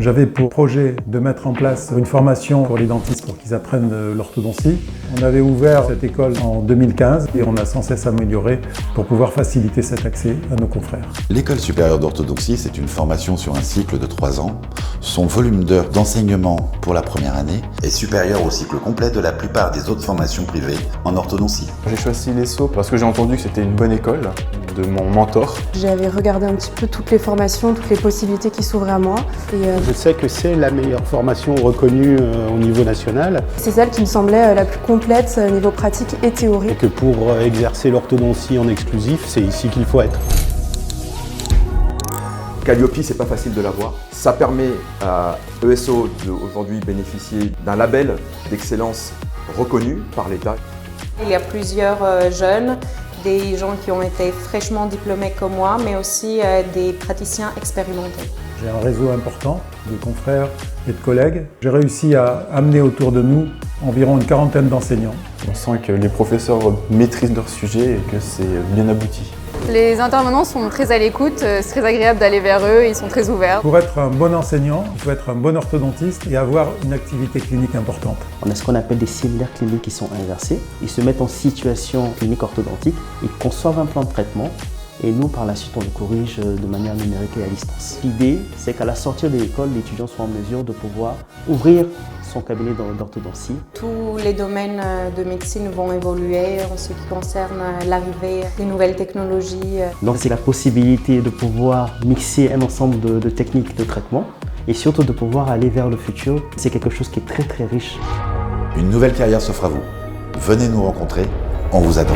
J'avais pour projet de mettre en place une formation pour les dentistes pour qu'ils apprennent l'orthodontie. On avait ouvert cette école en 2015 et on a sans cesse amélioré pour pouvoir faciliter cet accès à nos confrères. L'École supérieure d'orthodontie, c'est une formation sur un cycle de 3 ans. Son volume d'heures d'enseignement pour la première année est supérieur au cycle complet de la plupart des autres formations privées en orthodontie. J'ai choisi l'ESSO parce que j'ai entendu que c'était une bonne école de mon mentor. J'avais regardé un petit peu toutes les formations, toutes les possibilités qui s'ouvraient à moi. Je sais que c'est la meilleure formation reconnue au niveau national. C'est celle qui me semblait la plus complète niveau pratique et théorie. Et que pour exercer l'orthodontie en exclusif, c'est ici qu'il faut être. Calliope, c'est pas facile de l'avoir. Ça permet à ESO d'aujourd'hui bénéficier d'un label d'excellence reconnu par l'État. Il y a plusieurs jeunes, des gens qui ont été fraîchement diplômés comme moi, mais aussi des praticiens expérimentés. J'ai un réseau important de confrères et de collègues. J'ai réussi à amener autour de nous environ une quarantaine d'enseignants. On sent que les professeurs maîtrisent leur sujet et que c'est bien abouti. Les intervenants sont très à l'écoute, c'est très agréable d'aller vers eux, ils sont très ouverts. Pour être un bon enseignant, il faut être un bon orthodontiste et avoir une activité clinique importante. On a ce qu'on appelle des séminaires cliniques qui sont inversés. Ils se mettent en situation clinique orthodontique, ils conçoivent un plan de traitement et nous, par la suite, on le corrige de manière numérique et à distance. L'idée, c'est qu'à la sortie de l'école, l'étudiant soit en mesure de pouvoir ouvrir son cabinet d'orthodontie. Tous les domaines de médecine vont évoluer en ce qui concerne l'arrivée des nouvelles technologies. Donc c'est la possibilité de pouvoir mixer un ensemble de techniques de traitement et surtout de pouvoir aller vers le futur. C'est quelque chose qui est très très riche. Une nouvelle carrière s'offre à vous. Venez nous rencontrer, on vous attend.